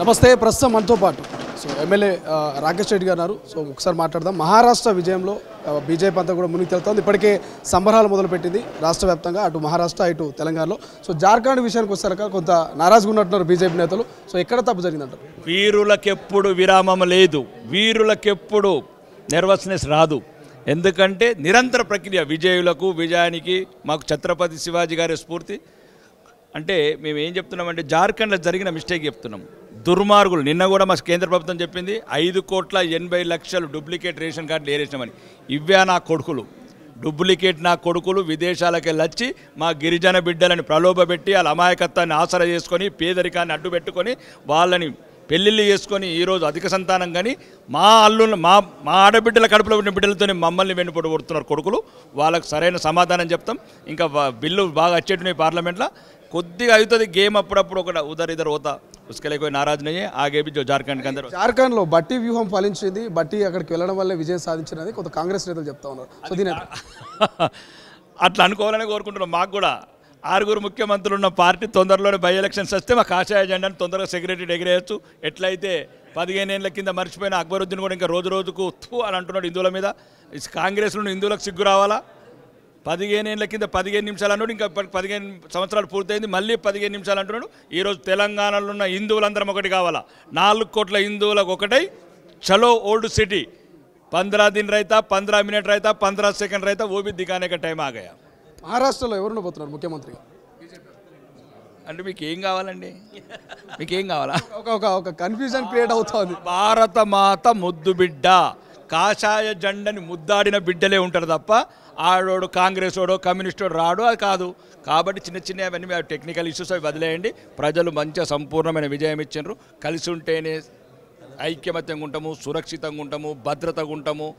నమస్తే. ప్రస్తుతం మనతో పాటు ఎమ్మెల్యే రాకేష్ రెడ్డి గారు ఉన్నారు. ఒకసారి మాట్లాడదాం. మహారాష్ట్ర విజయంలో బీజేపీ అంతా కూడా మునిగి తేలుతోంది. ఇప్పటికే సంబరాలు మొదలుపెట్టింది రాష్ట్ర వ్యాప్తంగా, అటు మహారాష్ట్ర ఇటు తెలంగాణలో. జార్ఖండ్ విషయానికి వచ్చాక కొంత నారాజుగా ఉన్నట్టున్నారు బీజేపీ నేతలు. ఎక్కడ తప్పు జరిగిందంటారు? వీరులకెప్పుడు విరామం లేదు, వీరులకెప్పుడు నెర్వస్నెస్ రాదు. ఎందుకంటే నిరంతర ప్రక్రియ. విజయులకు విజయానికి మాకు ఛత్రపతి శివాజీ గారి స్ఫూర్తి. అంటే మేము ఏం చెప్తున్నామంటే జార్ఖండ్లో జరిగిన మిస్టేక్ చెప్తున్నాం. దుర్మార్గులు నిన్న కూడా మా కేంద్ర ప్రభుత్వం చెప్పింది 5,80,00,000 డూప్లికేట్ రేషన్ కార్డులు ఏరేసినామని. ఇవే నా కొడుకులు, డూప్లికేట్ నా కొడుకులు విదేశాలకు వెళ్ళొచ్చి మా గిరిజన బిడ్డలని ప్రలోభపెట్టి వాళ్ళ అమాయకత్వాన్ని ఆసరా చేసుకొని పేదరికాన్ని అడ్డుపెట్టుకొని వాళ్ళని పెళ్ళిళ్ళు చేసుకొని ఈరోజు అధిక సంతానం కానీ మా అల్లుళ్ళు మా ఆడబిడ్డల కడుపులో ఉన్న బిడ్డలతోనే మమ్మల్ని వెన్నుపోటు కొడుతున్నారు కొడుకులు. వాళ్ళకు సరైన సమాధానం చెప్తాం. ఇంకా బిల్లు బాగా వచ్చేట్టున్నాయి పార్లమెంట్లో. కొద్దిగా అవుతుంది గేమ్. అప్పుడప్పుడు ఒక ఇద్దరు హోతా ఉసుకలేక నారాజు నయ్యే ఆగే బి జార్ఖండ్కి అందరూ. జార్ఖండ్లో బట్టి వ్యూహం ఫలించింది. బట్టి అక్కడికి వెళ్ళడం వల్లే విజయం సాధించినది కొంత కాంగ్రెస్ నేతలు చెప్తా ఉన్నారు. దీని అట్లా అనుకోవాలని కోరుకుంటున్నాం. మాకు కూడా 6 ముఖ్యమంత్రులు ఉన్న పార్టీ తొందరలోనే బై ఎలక్షన్స్ వస్తే మా కాషాయ జెండాను తొందరగా సెక్రటరీ ఎగిరేయచ్చు. ఎట్లయితే 15 ఏళ్ల కింద మర్చిపోయిన అక్బరుద్దీన్ కూడా ఇంకా రోజు రోజుకు థూ అని అంటున్నాడు హిందువుల మీద. కాంగ్రెస్లో హిందువులకు సిగ్గు రావాలా? 15 ఏళ్ల కింద 15 నిమిషాలు అన్నాడు, ఇంకా 15 సంవత్సరాలు పూర్తయింది, మళ్ళీ 15 నిమిషాలు అంటున్నాడు. ఈరోజు తెలంగాణలో ఉన్న హిందువులందరం ఒకటి కావాలా? 4 కోట్ల హిందువులకు ఒకటై చలో ఓల్డ్ సిటీ 15 दिन रहता, 15 मिनट रहता, 15 सेकंड रहता, वो भी दिखाने का टाइम आ गया. మహారాష్ట్రలో ఎవరు ఉండబోతున్నారు ముఖ్యమంత్రిగా? అంటే మీకు ఏం కావాలండి? మీకేం కావాలా? ఒక కన్ఫ్యూజన్ క్రియేట్ అవుతుంది. భారత మాత ముద్దు బిడ్డ, కాషాయ జెండని ముద్దాడిన బిడ్డలే ఉంటారు తప్ప ఆడోడు కాంగ్రెస్ వాడో కమ్యూనిస్టోడు రాడు, అది కాదు. కాబట్టి చిన్న చిన్న అవన్నీ టెక్నికల్ ఇష్యూస్ అవి వదిలేయండి. ప్రజలు మంచిగా సంపూర్ణమైన విజయం ఇచ్చిండ్రు. కలిసి ఉంటేనే ఐక్యమత్యంగా ఉంటాము, సురక్షితంగా ఉంటాము, భద్రతగా ఉంటాము,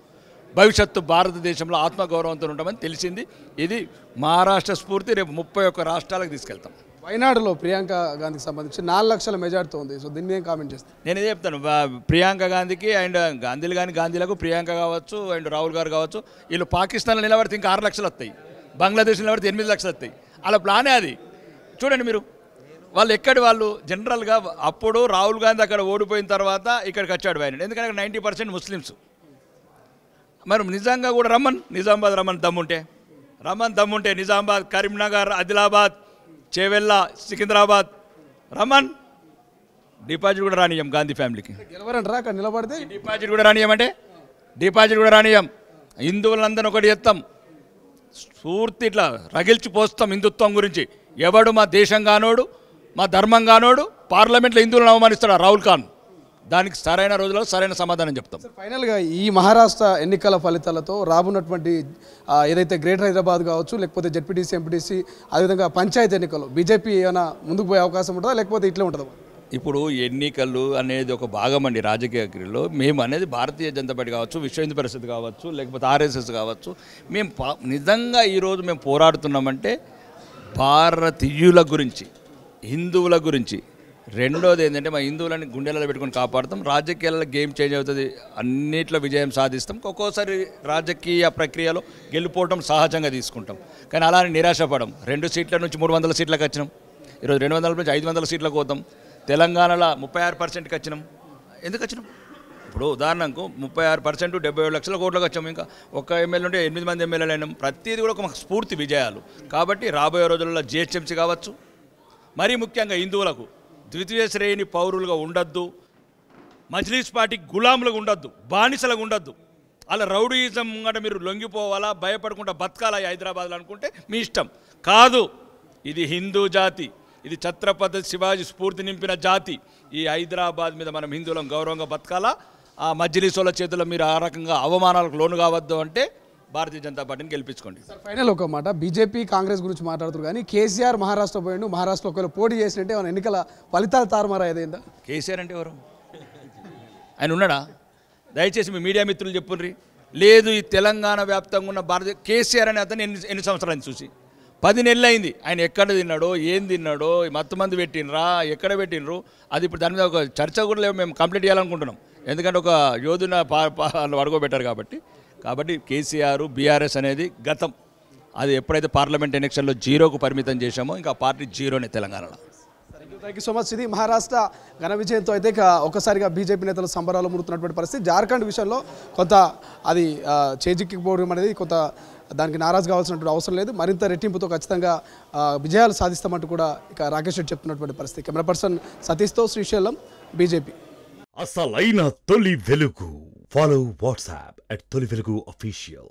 భవిష్యత్తు భారతదేశంలో ఆత్మగౌరవంతో ఉంటామని తెలిసింది. ఇది మహారాష్ట్ర స్ఫూర్తి. రేపు 31 రాష్ట్రాలకు తీసుకెళ్తాం. వైనాడులో ప్రియాంక గాంధీకి సంబంధించి 4 లక్షల మెజార్టీతో ఉంది. దీన్ని ఏం కామెంట్ చేస్తాను? నేను ఇదే చెప్తాను. ప్రియాంక గాంధీకి అండ్ గాంధీలకు ప్రియాంక కావచ్చు అండ్ రాహుల్ గారు కావచ్చు, వీళ్ళు పాకిస్తాన్లో నిలబడితే ఇంకా 6 లక్షలు వస్తాయి, బంగ్లాదేశ్లో నిలబడితే 8 లక్షలు వస్తాయి. అలా ప్లానే అది. చూడండి మీరు, వాళ్ళు ఎక్కడి వాళ్ళు జనరల్గా అప్పుడు రాహుల్ గాంధీ అక్కడ ఓడిపోయిన తర్వాత ఇక్కడికి వచ్చాడు ఆయన. ఎందుకంటే అక్కడ 90% ముస్లిమ్స్. మరి నిజంగా కూడా నిజామాబాద్ దమ్ముంటే నిజామాబాద్, కరీంనగర్, ఆదిలాబాద్, చేవెళ్ళ, సికింద్రాబాద్ డిపాజిట్ కూడా రానియం గాంధీ ఫ్యామిలీకి. గెలవరంటారా అక్కడ నిలబడితే? డిపాజిట్ కూడా రానియం. హిందువులందరూ ఒకటి చేస్తాం, పూర్తి ఇట్లా రగిల్చిపోస్తాం హిందుత్వం గురించి. ఎవడు మా దేశం కానోడు, మా ధర్మం కానోడు పార్లమెంట్లో హిందువులను అవమానిస్తాడు రాహుల్ ఖాన్. దానికి సరైన రోజుల్లో సరైన సమాధానం చెప్తాం. ఫైనల్గా ఈ మహారాష్ట్ర ఎన్నికల ఫలితాలతో రాబోన్నటువంటి ఏదైతే గ్రేటర్ హైదరాబాద్ కావచ్చు, లేకపోతే జెడ్పీటీసీ, ఎంపీటీసీ, అదేవిధంగా పంచాయతీ ఎన్నికలు బీజేపీ ఏమైనా ముందుకు పోయే అవకాశం ఉంటుందా, లేకపోతే ఇట్లా ఉంటుందా? ఇప్పుడు ఎన్నికలు అనేది ఒక భాగం అండి రాజకీయ క్రియలో. మేము అనేది భారతీయ జనతా పార్టీ కావచ్చు, విశ్వ హిందూ పరిషత్ కావచ్చు, లేకపోతే ఆర్ఎస్ఎస్ కావచ్చు, మేము నిజంగా ఈరోజు మేము పోరాడుతున్నామంటే భారతీయుల గురించి, హిందువుల గురించి. రెండోది ఏంటంటే మా హిందువులని గుండెలలో పెట్టుకొని కాపాడుతాం. రాజకీయాలలో గేమ్ చేంజ్ అవుతుంది, అన్నిట్లో విజయం సాధిస్తాం. ఒక్కోసారి రాజకీయ ప్రక్రియలో గెలిపోవడం సహజంగా తీసుకుంటాం, కానీ అలానే నిరాశపడం. 2 సీట్ల నుంచి 300 సీట్లకు వచ్చినాం. ఈరోజు 200 నుంచి 500 సీట్లకు పోతాం. తెలంగాణలో 36%కి వచ్చినాం. ఎందుకు వచ్చినాం? ఇప్పుడు ఉదాహరణకు 36% 77 లక్షల కోట్లకు వచ్చాము. ఇంకా ఒక ఎమ్మెల్యే ఉంటే 8 మంది ఎమ్మెల్యేలు అయినాం. ప్రతిదీ కూడా ఒక స్ఫూర్తి విజయాలు. కాబట్టి రాబోయే రోజుల్లో జిహెచ్ఎంసీ కావచ్చు, మరీ ముఖ్యంగా హిందువులకు ద్వితీయ శ్రేణి పౌరులుగా ఉండొద్దు, మజ్లీస్ పార్టీకి గులాములుగా ఉండొద్దు, బానిసలుగా ఉండొద్దు. అలా రౌడీయిజం ముంగట మీరు లొంగిపోవాలా, భయపడకుండా బతకాలా హైదరాబాద్లో అనుకుంటే మీ ఇష్టం. కాదు, ఇది హిందూ జాతి, ఇది ఛత్రపతి శివాజీ స్ఫూర్తి నింపిన జాతి. ఈ హైదరాబాద్ మీద మనం హిందువులం గౌరవంగా బతకాలా. ఆ మజ్లీసుల చేతుల్లో మీరు ఆ రకంగా అవమానాలకు లోను కావద్దు అంటే భారతీయ జనతా పార్టీని గెలిపించుకోండి. ఫైనల్ ఒక మాట, బీజేపీ కాంగ్రెస్ గురించి మాట్లాడుతున్నారు కానీ కేసీఆర్ మహారాష్ట్ర పోయిండు, మహారాష్ట్రలో ఒకవేళ పోటీ చేసినట్టే మన ఎన్నికల ఫలితాలు తారుమారా ఏదైందా? కేసీఆర్ అంటే ఎవరు? ఆయన ఉన్నాడా? దయచేసి మీ మీడియా మిత్రులు చెప్పుర్రి. లేదు, ఈ తెలంగాణ వ్యాప్తంగా ఉన్న భారతీయ కేసీఆర్ అనే అతను ఎన్ని సంవత్సరాలు చూసి 10 నెలలు అయింది. ఆయన ఎక్కడ తిన్నాడో, ఏం తిన్నాడో, మత్తు మంది పెట్టినరా, ఎక్కడ పెట్టినరు, అది ఇప్పుడు దాని మీద ఒక చర్చ కూడా లేవు. మేము కంప్లీట్ చేయాలనుకుంటున్నాం. ఎందుకంటే ఒక యోధున అడుగోబెట్టారు కాబట్టి కేసీఆర్ బీఆర్ఎస్ అనేది గతం. అది ఎప్పుడైతే పార్లమెంట్ ఎలక్షన్లో 0కు పరిమితం చేశామో ఇంకా పార్టీ 0నే తెలంగాణలో. Thank you so much. ఇది మహారాష్ట్ర ఘన విజయంతో అయితే ఒక్కసారిగా బీజేపీ నేతలు సంబరాలు ముడుతున్నటువంటి పరిస్థితి. జార్ఖండ్ విషయంలో కొంత అది చేజిక్కిపోవడం అనేది కొంత దానికి నారాజు కావాల్సినటువంటి అవసరం లేదు. మరింత రెట్టింపుతో ఖచ్చితంగా విజయాలు సాధిస్తామంటూ కూడా ఇక రాకేష్ రెడ్డి చెప్తున్నటువంటి పరిస్థితి. కెమెరా పర్సన్ సతీష్తో శ్రీశైలం, బీజేపీ. అసలైన తొలి వెలుగు. ఫాలో వాట్సాప్ @తొలి వెలుగు official.